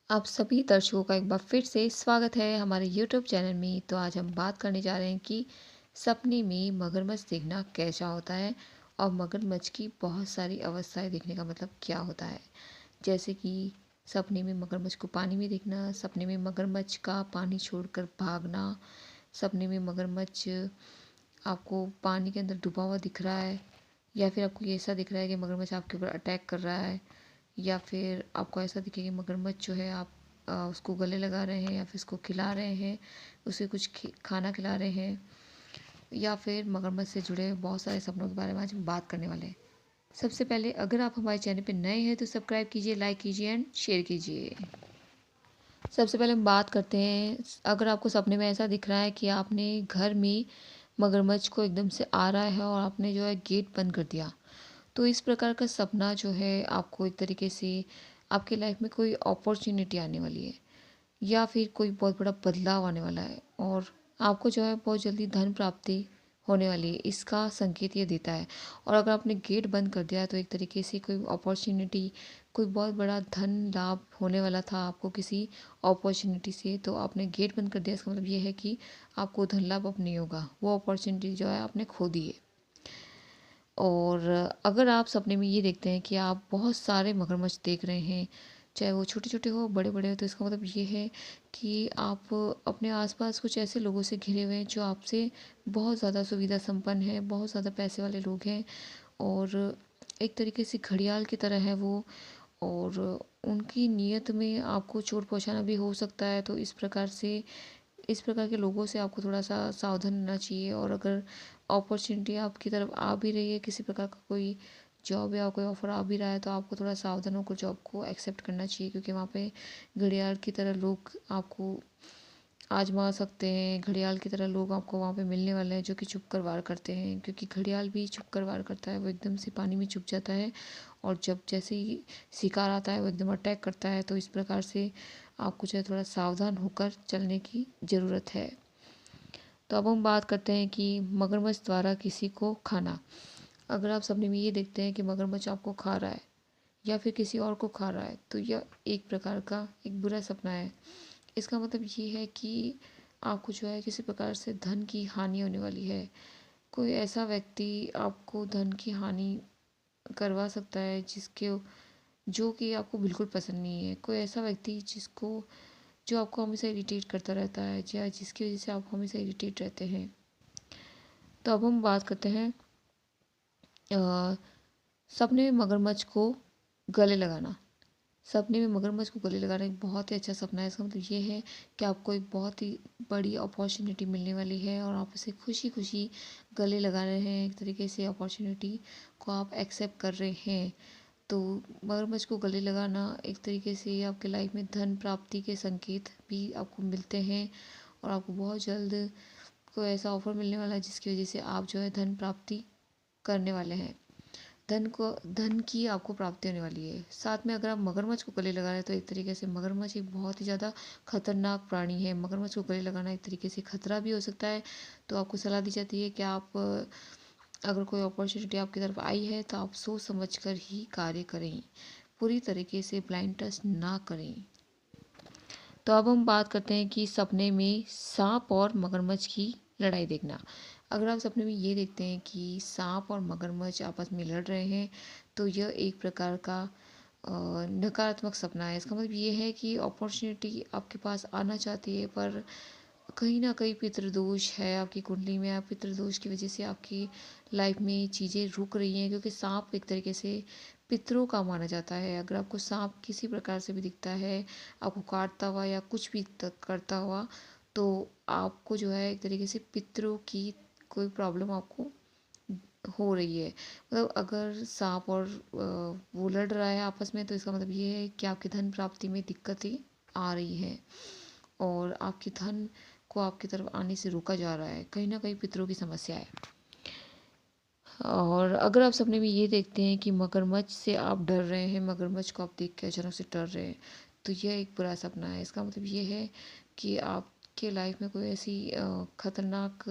आप सभी दर्शकों का एक बार फिर से स्वागत है हमारे यूट्यूब चैनल में। तो आज हम बात करने जा रहे हैं कि सपने में मगरमच्छ देखना कैसा होता है और मगरमच्छ की बहुत सारी अवस्थाएं देखने का मतलब क्या होता है। जैसे कि सपने में मगरमच्छ को पानी में देखना, सपने में मगरमच्छ का पानी छोड़कर भागना, सपने में मगरमच्छ आपको पानी के अंदर डूबा हुआ दिख रहा है, या फिर आपको ये ऐसा दिख रहा है कि मगरमच्छ आपके ऊपर अटैक कर रहा है, या फिर आपको ऐसा दिखे कि मगरमच्छ जो है आप उसको गले लगा रहे हैं या फिर उसको खिला रहे हैं, उसे कुछ खाना खिला रहे हैं, या फिर मगरमच्छ से जुड़े बहुत सारे सपनों के बारे में आज हम बात करने वाले हैं। सबसे पहले अगर आप हमारे चैनल पर नए हैं तो सब्सक्राइब कीजिए, लाइक कीजिए एंड शेयर कीजिए। सबसे पहले हम बात करते हैं, अगर आपको सपने में ऐसा दिख रहा है कि आपने घर में मगरमच्छ को एकदम से आ रहा है और आपने जो है गेट बंद कर दिया, तो इस प्रकार का सपना जो है आपको एक तरीके से आपकी लाइफ में कोई अपॉर्चुनिटी आने वाली है, या फिर कोई बहुत बड़ा बदलाव आने वाला है और आपको जो है बहुत जल्दी धन प्राप्ति होने वाली है, इसका संकेत ये देता है। और अगर आपने गेट बंद कर दिया है तो एक तरीके से कोई अपॉर्चुनिटी, कोई बहुत बड़ा धन लाभ होने वाला था आपको किसी अपॉर्चुनिटी से, तो आपने गेट बंद कर दिया, इसका मतलब ये है कि आपको धन लाभ अब नहीं होगा, वो अपॉर्चुनिटी जो है आपने खो दी है। और अगर आप सपने में ये देखते हैं कि आप बहुत सारे मगरमच्छ देख रहे हैं, चाहे वो छोटे छोटे हो बड़े बड़े हो, तो इसका मतलब ये है कि आप अपने आसपास कुछ ऐसे लोगों से घिरे हुए हैं जो आपसे बहुत ज़्यादा सुविधा संपन्न है, बहुत ज़्यादा पैसे वाले लोग हैं, और एक तरीके से घड़ियाल की तरह है वो, और उनकी नीयत में आपको चोट पहुंचाना भी हो सकता है। तो इस प्रकार के लोगों से आपको थोड़ा सा सावधान रहना चाहिए। और अगर अपॉर्चुनिटी आपकी तरफ आ भी रही है, किसी प्रकार का कोई जॉब या कोई ऑफर आ भी रहा है, तो आपको थोड़ा सावधान होकर जॉब को एक्सेप्ट करना चाहिए, क्योंकि वहाँ पे घड़ियाल की तरह लोग आपको आजमा सकते हैं। घड़ियाल की तरह लोग आपको वहाँ पे मिलने वाले हैं जो कि छुप कर वार करते हैं, क्योंकि घड़ियाल भी छुप कर वार करता है, वो एकदम से पानी में छुप जाता है और जब जैसे ही शिकार आता है वो एकदम अटैक करता है। तो इस प्रकार से आपको जो है थोड़ा सावधान होकर चलने की ज़रूरत है। तो अब हम बात करते हैं कि मगरमच्छ द्वारा किसी को खाना। अगर आप सपने में ये देखते हैं कि मगरमच्छ आपको खा रहा है या फिर किसी और को खा रहा है, तो यह एक प्रकार का एक बुरा सपना है। इसका मतलब ये है कि आपको जो है किसी प्रकार से धन की हानि होने वाली है। कोई ऐसा व्यक्ति आपको धन की हानि करवा सकता है जिसके जो कि आपको बिल्कुल पसंद नहीं है। कोई ऐसा व्यक्ति जो आपको हमेशा इरिटेट करता रहता है, या जिसकी वजह से आप हमेशा इरिटेट रहते हैं। तो अब हम बात करते हैं सपने में मगरमच्छ को गले लगाना। सपने में मगरमच्छ को गले लगाना एक बहुत ही अच्छा सपना है। इसका मतलब ये है कि आपको एक बहुत ही बड़ी अपॉर्चुनिटी मिलने वाली है और आप इसे खुशी खुशी गले लगा रहे हैं, एक तरीके से अपॉर्चुनिटी को आप एक्सेप्ट कर रहे हैं। तो मगरमच्छ को गले लगाना एक तरीके से आपके लाइफ में धन प्राप्ति के संकेत भी आपको मिलते हैं, और आपको बहुत जल्द कोई ऐसा ऑफर मिलने वाला है जिसकी वजह से आप जो है धन प्राप्ति करने वाले हैं। धन की आपको प्राप्ति होने वाली है। साथ में अगर आप मगरमच्छ को गले लगा रहे हैं तो एक तरीके से मगरमच्छ एक बहुत ही ज़्यादा खतरनाक प्राणी है। मगरमच्छ को गले लगाना एक तरीके से खतरा भी हो सकता है। तो आपको सलाह दी जाती है कि आप अगर कोई अपॉर्चुनिटी आपकी तरफ आई है तो आप सोच समझ कर ही कार्य करें, पूरी तरीके से ब्लाइंड ट्रस्ट ना करें। तो अब हम बात करते हैं कि सपने में सांप और मगरमच्छ की लड़ाई देखना। अगर आप सपने में ये देखते हैं कि सांप और मगरमच्छ आपस में लड़ रहे हैं, तो यह एक प्रकार का नकारात्मक सपना है। इसका मतलब ये है कि अपॉर्चुनिटी आपके पास आना चाहती है, पर कहीं ना कहीं पितृदोष है आपकी कुंडली में। आप पितृदोष की वजह से आपकी लाइफ में चीज़ें रुक रही हैं, क्योंकि सांप एक तरीके से पितरों का माना जाता है। अगर आपको सांप किसी प्रकार से भी दिखता है, आपको काटता हुआ या कुछ भी करता हुआ, तो आपको जो है एक तरीके से पितरों की कोई प्रॉब्लम आपको हो रही है। मतलब अगर सांप और वो लड़ रहा है आपस में, तो इसका मतलब ये है कि आपकी धन प्राप्ति में दिक्कतें आ रही हैं और आपकी धन को आपकी तरफ आने से रोका जा रहा है। कहीं ना कहीं पितरों की समस्या है। और अगर आप सपने में ये देखते हैं कि मगरमच्छ से आप डर रहे हैं, मगरमच्छ को आप देख के अचानक से डर रहे हैं, तो यह एक बुरा सपना है। इसका मतलब ये है कि आपके लाइफ में कोई ऐसी खतरनाक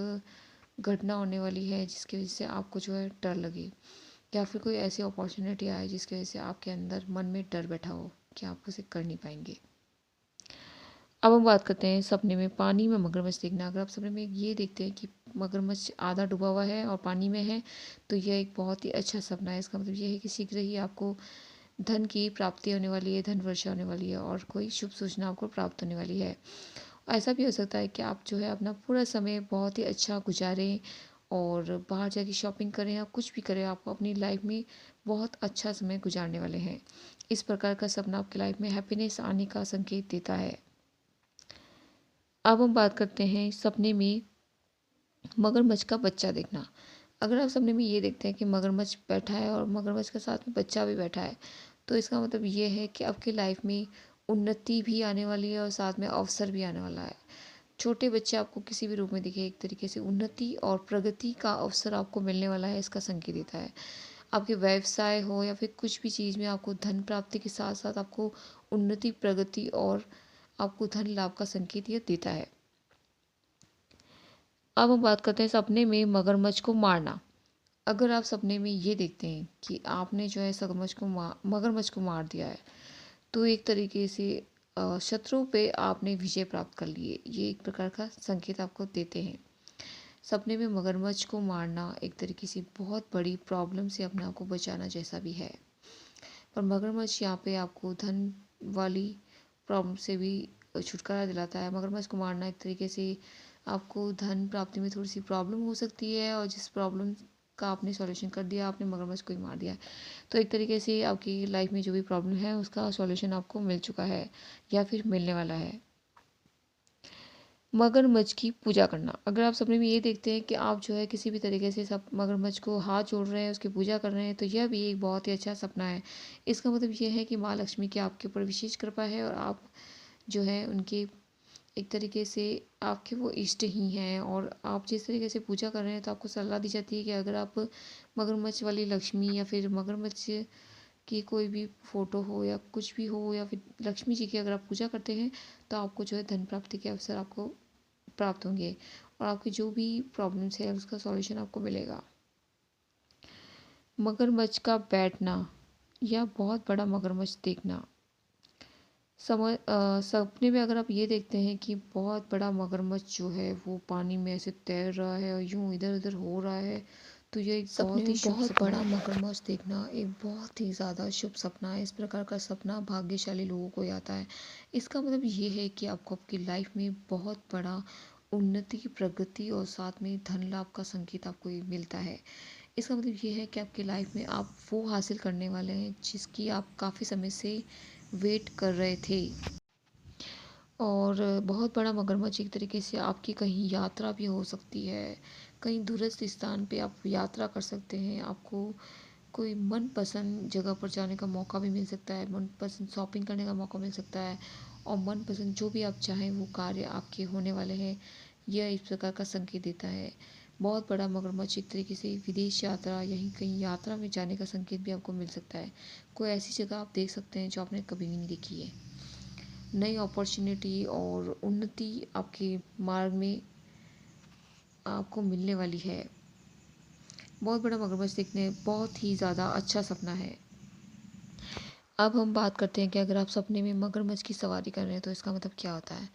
घटना होने वाली है जिसकी वजह से आपको जो है डर लगे, या फिर कोई ऐसी अपॉर्चुनिटी आए जिसकी वजह से आपके अंदर मन में डर बैठा हो कि आप उसे कर नहीं पाएंगे। अब हम बात करते हैं सपने में पानी में मगरमच्छ देखना। अगर आप सपने में ये देखते हैं कि मगरमच्छ आधा डूबा हुआ है और पानी में है, तो यह एक बहुत ही अच्छा सपना है। इसका मतलब ये है कि शीघ्र ही आपको धन की प्राप्ति होने वाली है, धन वर्षा होने वाली है और कोई शुभ सूचना आपको प्राप्त होने वाली है। ऐसा भी हो सकता है कि आप जो है अपना पूरा समय बहुत ही अच्छा गुजारें और बाहर जाके शॉपिंग करें या कुछ भी करें, आप अपनी लाइफ में बहुत अच्छा समय गुजारने वाले हैं। इस प्रकार का सपना आपकी लाइफ में हैप्पीनेस आने का संकेत देता है। अब हम बात करते हैं सपने में मगरमच्छ का बच्चा देखना। अगर आप सपने में ये देखते हैं कि मगरमच्छ बैठा है और मगरमच्छ के साथ में बच्चा भी बैठा है, तो इसका मतलब ये है कि आपकी लाइफ में उन्नति भी आने वाली है और साथ में अवसर भी आने वाला है। छोटे बच्चे आपको किसी भी रूप में दिखे, एक तरीके से उन्नति और प्रगति का अवसर आपको मिलने वाला है, इसका संकेत देता है। आपके व्यवसाय हो या फिर कुछ भी चीज़ में आपको धन प्राप्ति के साथ साथ आपको उन्नति, प्रगति और आपको धन लाभ का संकेत यह देता है। अब हम बात करते हैं सपने में मगरमच्छ को मारना। अगर आप सपने में ये देखते हैं कि आपने जो है मगरमच्छ को मार दिया है, तो एक तरीके से शत्रु पे आपने विजय प्राप्त कर ली है। ये एक प्रकार का संकेत आपको देते हैं। सपने में मगरमच्छ को मारना एक तरीके से बहुत बड़ी प्रॉब्लम से अपने आप को बचाना जैसा भी है। पर मगरमच्छ यहाँ पे आपको धन वाली प्रॉब्लम से भी छुटकारा दिलाता है। मगरमच्छ को मारना एक तरीके से आपको धन प्राप्ति में थोड़ी सी प्रॉब्लम हो सकती है और जिस प्रॉब्लम का आपने सॉल्यूशन कर दिया, आपने मगरमच्छ को ही मार दिया है, तो एक तरीके से आपकी लाइफ में जो भी प्रॉब्लम है उसका सॉल्यूशन आपको मिल चुका है या फिर मिलने वाला है। मगरमच्छ की पूजा करना। अगर आप सपने में ये देखते हैं कि आप जो है किसी भी तरीके से सब मगरमच्छ को हाथ जोड़ रहे हैं, उसकी पूजा कर रहे हैं, तो यह भी एक बहुत ही अच्छा सपना है। इसका मतलब ये है कि माँ लक्ष्मी की आपके ऊपर विशेष कृपा है और आप जो है उनके एक तरीके से आपके वो इष्ट ही हैं और आप जिस तरीके से पूजा कर रहे हैं, तो आपको सलाह दी जाती है कि अगर आप मगरमच्छ वाली लक्ष्मी या फिर मगरमच्छ की कोई भी फ़ोटो हो या कुछ भी हो या फिर लक्ष्मी जी की अगर आप पूजा करते हैं, तो आपको जो है धन प्राप्ति के अवसर आपको प्राप्त होंगे और आपकी जो भी प्रॉब्लम्स है उसका सॉल्यूशन आपको मिलेगा। मगरमच्छ का बैठना या बहुत बड़ा मगरमच्छ देखना। सपने में अगर आप ये देखते हैं कि बहुत बड़ा मगरमच्छ जो है वो पानी में ऐसे तैर रहा है और यूं इधर उधर हो रहा है, तो ये एक सपने बहुत ही में शुभ बहुत सपना बड़ा है। मगरमच्छ देखना एक बहुत ही ज़्यादा शुभ सपना है। इस प्रकार का सपना भाग्यशाली लोगों को ही आता है। इसका मतलब ये है कि आपको आपकी लाइफ में बहुत बड़ा उन्नति, प्रगति और साथ में धन लाभ का संकेत आपको ये मिलता है। इसका मतलब ये है कि आपकी लाइफ में आप वो हासिल करने वाले हैं जिसकी आप काफ़ी समय से वेट कर रहे थे। और बहुत बड़ा मगरमच्छ एक तरीके से आपकी कहीं यात्रा भी हो सकती है, कहीं दूरस्थ स्थान पे आप यात्रा कर सकते हैं, आपको कोई मनपसंद जगह पर जाने का मौका भी मिल सकता है, मनपसंद शॉपिंग करने का मौका मिल सकता है और मनपसंद जो भी आप चाहें वो कार्य आपके होने वाले हैं। यह इस प्रकार का संकेत देता है। बहुत बड़ा मगरमच्छ एक तरीके से विदेश यात्रा यहीं कहीं यात्रा में जाने का संकेत भी आपको मिल सकता है। कोई ऐसी जगह आप देख सकते हैं जो आपने कभी भी नहीं देखी है। नई अपॉर्चुनिटी और उन्नति आपके मार्ग में आपको मिलने वाली है। बहुत बड़ा मगरमच्छ देखने बहुत ही ज़्यादा अच्छा सपना है। अब हम बात करते हैं कि अगर आप सपने में मगरमच्छ की सवारी कर रहे हैं, तो इसका मतलब क्या होता है।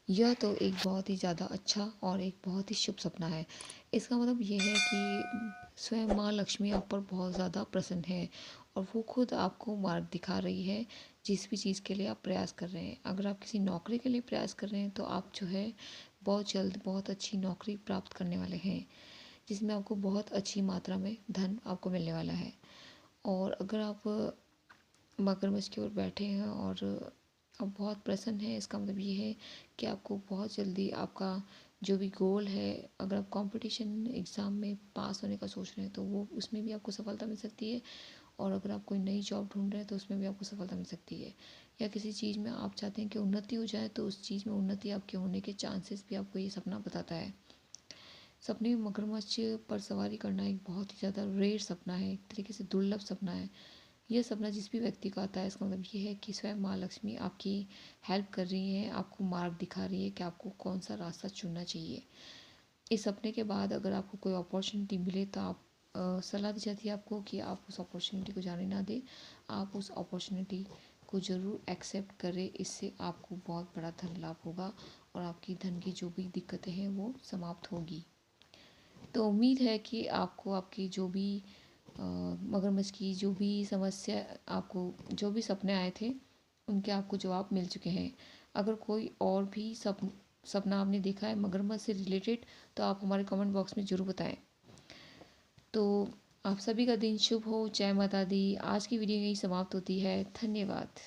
यह तो एक बहुत ही ज़्यादा अच्छा और एक बहुत ही शुभ सपना है। इसका मतलब ये है कि स्वयं माँ लक्ष्मी आप पर बहुत ज़्यादा प्रसन्न है और वो खुद आपको मार्ग दिखा रही है जिस भी चीज़ के लिए आप प्रयास कर रहे हैं। अगर आप किसी नौकरी के लिए प्रयास कर रहे हैं, तो आप जो है बहुत जल्द बहुत अच्छी नौकरी प्राप्त करने वाले हैं जिसमें आपको बहुत अच्छी मात्रा में धन आपको मिलने वाला है। और अगर आप मगरमच्छ के ऊपर बैठे हैं और आप बहुत प्रसन्न हैं, इसका मतलब ये है कि आपको बहुत जल्दी आपका जो भी गोल है, अगर आप कंपटीशन एग्ज़ाम में पास होने का सोच रहे हैं, तो वो उसमें भी आपको सफलता मिल सकती है और अगर आप कोई नई जॉब ढूंढ रहे हैं, तो उसमें भी आपको सफलता मिल सकती है। या किसी चीज़ में आप चाहते हैं कि उन्नति हो जाए, तो उस चीज़ में उन्नति आपके होने के चांसेस भी आपको ये सपना बताता है। सपने में मगरमच्छ पर सवारी करना एक बहुत ही ज़्यादा रेयर सपना है, एक तरीके से दुर्लभ सपना है। यह सपना जिस भी व्यक्ति का आता है, इसका मतलब ये है कि स्वयं माँ लक्ष्मी आपकी हेल्प कर रही हैं, आपको मार्ग दिखा रही है कि आपको कौन सा रास्ता चुनना चाहिए। इस सपने के बाद अगर आपको कोई अपॉर्चुनिटी मिले, तो आप सलाह दी जाती है आपको कि आप उस अपॉर्चुनिटी को जाने ना दें, आप उस अपॉर्चुनिटी को ज़रूर एक्सेप्ट करें। इससे आपको बहुत बड़ा धन लाभ होगा और आपकी धन की जो भी दिक्कतें हैं वो समाप्त होगी। तो उम्मीद है कि आपको आपकी जो भी मगरमच्छ की जो भी समस्या, आपको जो भी सपने आए थे उनके आपको जवाब मिल चुके हैं। अगर कोई और भी सपना आपने देखा है मगरमच्छ से रिलेटेड तो आप हमारे कमेंट बॉक्स में ज़रूर बताएं। तो आप सभी का दिन शुभ हो। जय माता दी। आज की वीडियो यही समाप्त होती है। धन्यवाद।